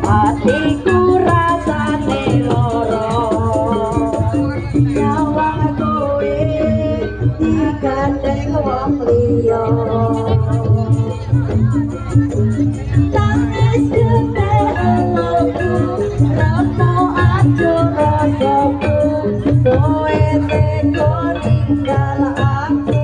Hatiku rasane lara nyawang kowe digandeng wong liya tangis gede eloku rata acur rasaku kowe teko ninggal aku